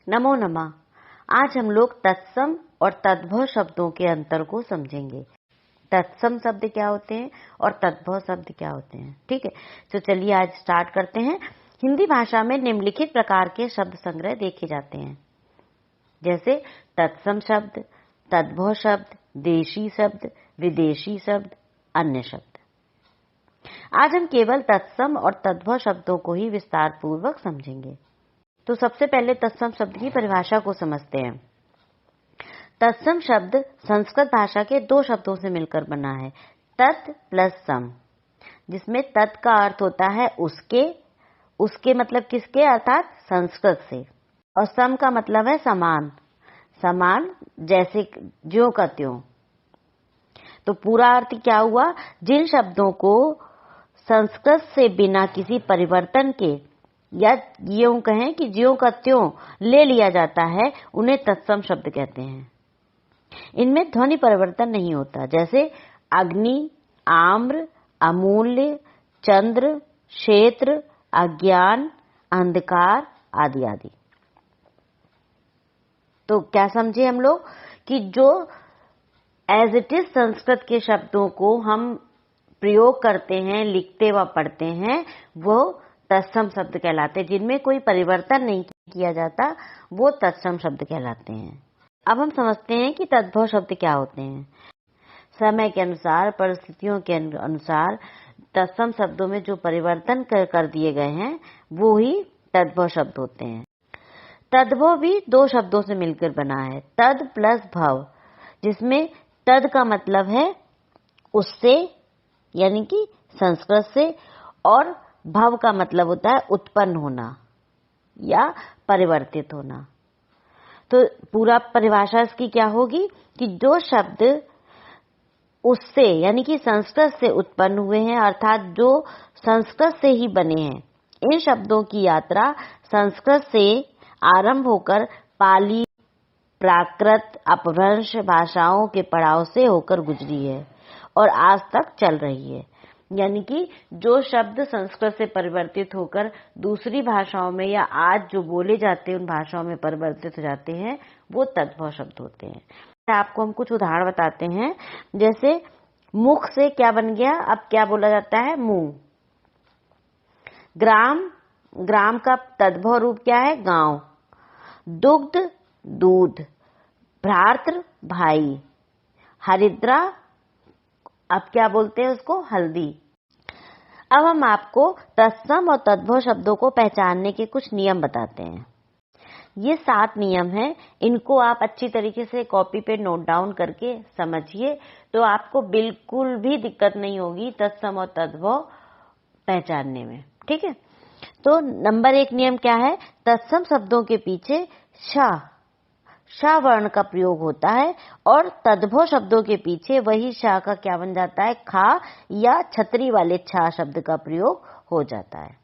नमो नमः। आज हम लोग तत्सम और तद्भव शब्दों के अंतर को समझेंगे। तत्सम शब्द क्या होते हैं और तद्भव शब्द क्या होते हैं। ठीक है, तो चलिए आज स्टार्ट करते हैं। हिंदी भाषा में निम्नलिखित प्रकार के शब्द संग्रह देखे जाते हैं, जैसे तत्सम शब्द, तद्भव शब्द, देशी शब्द, विदेशी शब्द, अन्य शब्द। आज हम केवल तत्सम और तद्भव शब्दों को ही विस्तार पूर्वक समझेंगे। तो सबसे पहले तत्सम शब्द की परिभाषा को समझते हैं। तत्सम शब्द संस्कृत भाषा के दो शब्दों से मिलकर बना है, तत् प्लस सम, जिसमें तत् का अर्थ होता है उसके मतलब किसके, अर्थात संस्कृत से, और सम का मतलब है समान, समान जैसे ज्यों का त्यों। तो पूरा अर्थ क्या हुआ, जिन शब्दों को संस्कृत से बिना किसी परिवर्तन के या यूं कहें कि ज्यों का त्यों ले लिया जाता है, उन्हें तत्सम शब्द कहते हैं। इनमें ध्वनि परिवर्तन नहीं होता, जैसे अग्नि, आम्र, अमूल्य, चंद्र, क्षेत्र, अज्ञान, अंधकार आदि आदि। तो क्या समझे हम लोग कि जो एज इट इज संस्कृत के शब्दों को हम प्रयोग करते हैं, लिखते व पढ़ते हैं, वो तत्सम शब्द कहलाते हैं। जिनमें कोई परिवर्तन नहीं किया जाता, वो तत्सम शब्द कहलाते हैं। अब हम समझते हैं कि तद्भव शब्द क्या होते हैं। समय के अनुसार, परिस्थितियों के अनुसार तत्सम शब्दों में जो परिवर्तन कर दिए गए हैं, वो ही तद्भव शब्द होते हैं। तद्भव भी दो शब्दों से मिलकर बना है, तद प्लस भव, जिसमें तद का मतलब है उससे यानी कि संस्कृत से, और भव का मतलब होता है उत्पन्न होना या परिवर्तित होना। तो पूरा परिभाषा इसकी क्या होगी कि जो शब्द उससे यानी कि संस्कृत से उत्पन्न हुए हैं, अर्थात जो संस्कृत से ही बने हैं, इन शब्दों की यात्रा संस्कृत से आरंभ होकर पाली, प्राकृत, अपभ्रंश भाषाओं के पड़ाव से होकर गुजरी है और आज तक चल रही है। यानी कि जो शब्द संस्कृत से परिवर्तित होकर दूसरी भाषाओं में या आज जो बोले जाते हैं उन भाषाओं में परिवर्तित हो जाते हैं, वो तद्भव शब्द होते हैं। आपको हम कुछ उदाहरण बताते हैं, जैसे मुख से क्या बन गया, अब क्या बोला जाता है, मुंह। ग्राम, ग्राम का तद्भव रूप क्या है, गांव। दुग्ध, दूध। भ्रातृ, भाई। हरिद्रा, अब क्या बोलते हैं उसको, हल्दी। अब हम आपको तत्सम और तद्भव शब्दों को पहचानने के कुछ नियम बताते हैं। ये 7 नियम हैं, इनको आप अच्छी तरीके से कॉपी पे नोट डाउन करके समझिए, तो आपको बिल्कुल भी दिक्कत नहीं होगी तत्सम और तद्भव पहचानने में। ठीक है, तो नंबर 1 नियम क्या है, तत्सम शब्दों के पीछे श वर्ण का प्रयोग होता है, और तद्भव शब्दों के पीछे वही श का क्या बन जाता है, खा या छतरी वाले छ शब्द का प्रयोग हो जाता है।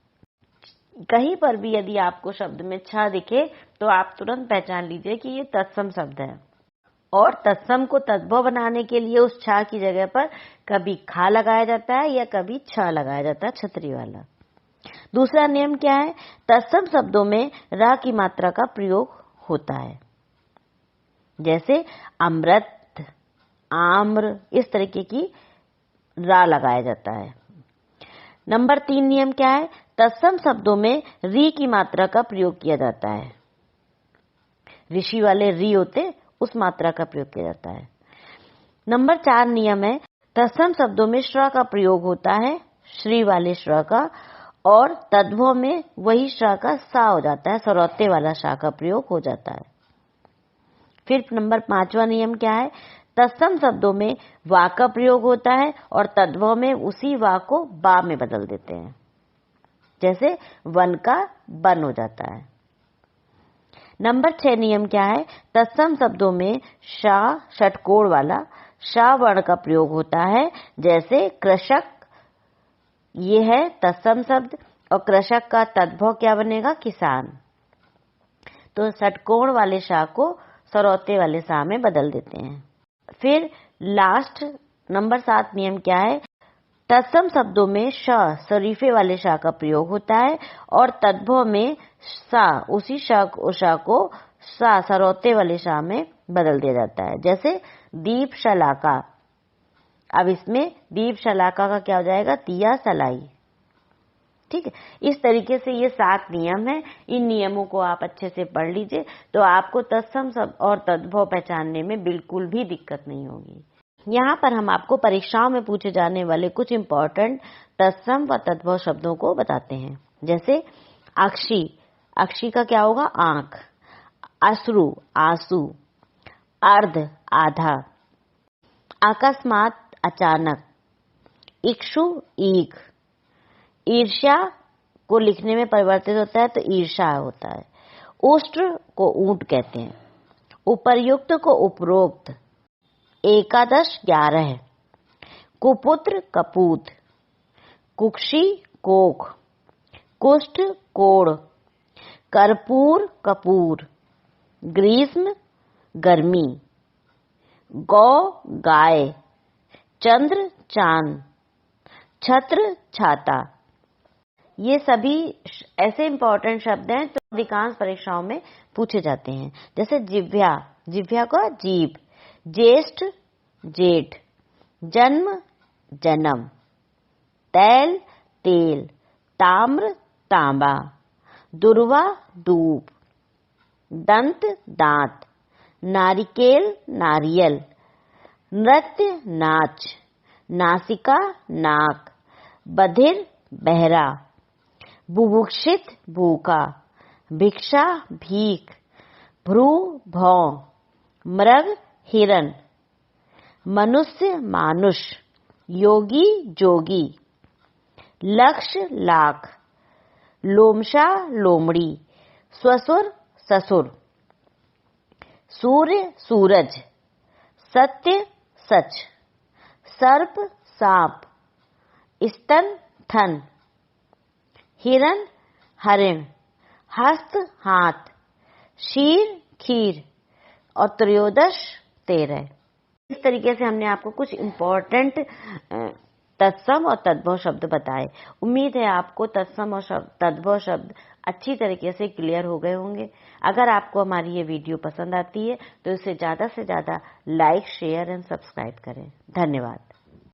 कहीं पर भी यदि आपको शब्द में छ दिखे तो आप तुरंत पहचान लीजिए कि ये तत्सम शब्द है, और तत्सम को तद्भव बनाने के लिए उस छ की जगह पर कभी खा लगाया जाता है या कभी छ लगाया जाता है, छतरी वाला। दूसरा नियम क्या है, तत्सम शब्दों में र की मात्रा का प्रयोग होता है, जैसे अमृत, आम्र, इस तरीके की रा लगाया जाता है। नंबर 3 नियम क्या है, तत्सम शब्दों में री की मात्रा का प्रयोग किया जाता है। ऋषि वाले री होते, उस मात्रा का प्रयोग किया जाता है। नंबर 4 नियम है, तत्सम शब्दों में श्र का प्रयोग होता है, श्री वाले श्र का, और तद्भव में वही श्र का सा हो जाता है, सरौते वाला सा का प्रयोग हो जाता है। फिर नंबर 5वां नियम क्या है, तत्सम शब्दों में वा का प्रयोग होता है और तद्भव में उसी वा को बा में बदल देते हैं, जैसे वन का बन हो जाता है। नंबर 6 नियम क्या है, तत्सम शब्दों में शा, षटकोण वाला शा वर्ण का प्रयोग होता है, जैसे कृषक, ये है तत्सम शब्द, और कृषक का तद्भव क्या बनेगा, किसान। तो षटकोण वाले शा को सरौते वाले सा में बदल देते हैं। फिर लास्ट नंबर 7 नियम क्या है, तत्सम शब्दों में श, शरीफे वाले शा का प्रयोग होता है, और तद्भव में सा, उसी श को सा सरौते वाले शा में बदल दिया जाता है। जैसे दीप शलाका, अब इसमें दीप शलाका का क्या हो जाएगा, दिया सलाई। ठीक है, इस तरीके से ये 7 नियम है। इन नियमों को आप अच्छे से पढ़ लीजिए तो आपको तत्सम शब्द और तद्भव पहचानने में बिल्कुल भी दिक्कत नहीं होगी। यहाँ पर हम आपको परीक्षाओं में पूछे जाने वाले कुछ इंपॉर्टेंट तत्सम व तद्भव शब्दों को बताते हैं। जैसे अक्षी, अक्षी का क्या होगा, आंख। अश्रु, आंसू। अर्ध, आधा। अकस्मात, अचानक। इक्षु, ईख। ईर्ष्या को लिखने में परिवर्तित होता है तो ईर्षा होता है। उष्ट्र को ऊंट कहते हैं। उपर्युक्त को उपरोक्त। एकादश, 11। कुपुत्र, कपूत। कुक्षी, कोख। कुष्ठ, कोढ़। कर्पूर, कपूर। ग्रीष्म, गर्मी। गौ, गाय। चंद्र, चांद। छत्र, छाता। ये सभी ऐसे इंपॉर्टेंट शब्द हैं जो अधिकांश परीक्षाओं में पूछे जाते हैं। जैसे जिह्वा, जिह्वा का जीभ। ज्येष्ठ, जेठ। जन्म, जन्म। तैल, तेल। ताम्र, तांबा। दुर्वा, दूब। दंत, दांत। नारिकेल, नारियल। नृत्य, नाच। नासिका, नाक। बधिर, बहरा। बुभुक्षित, भूखा। भिक्षा, भीख। भ्रू, भौं। मृग, हिरन। मनुष्य, मानुष। योगी, जोगी। लक्ष्य, लाख। लोमशा, लोमड़ी। ससुर, ससुर। सूर्य, सूरज। सत्य, सच। सर्प, सांप। स्तन, थन। हिरन, हरिण। हस्त, हाथ। क्षीर, खीर। और त्रयोदश, 13। इस तरीके से हमने आपको कुछ इम्पोर्टेंट तत्सम और तद्भव शब्द बताए। उम्मीद है आपको तत्सम और तद्भव शब्द अच्छी तरीके से क्लियर हो गए होंगे। अगर आपको हमारी ये वीडियो पसंद आती है तो इसे ज़्यादा से ज़्यादा लाइक, शेयर एंड सब्सक्राइब करें। धन्यवाद।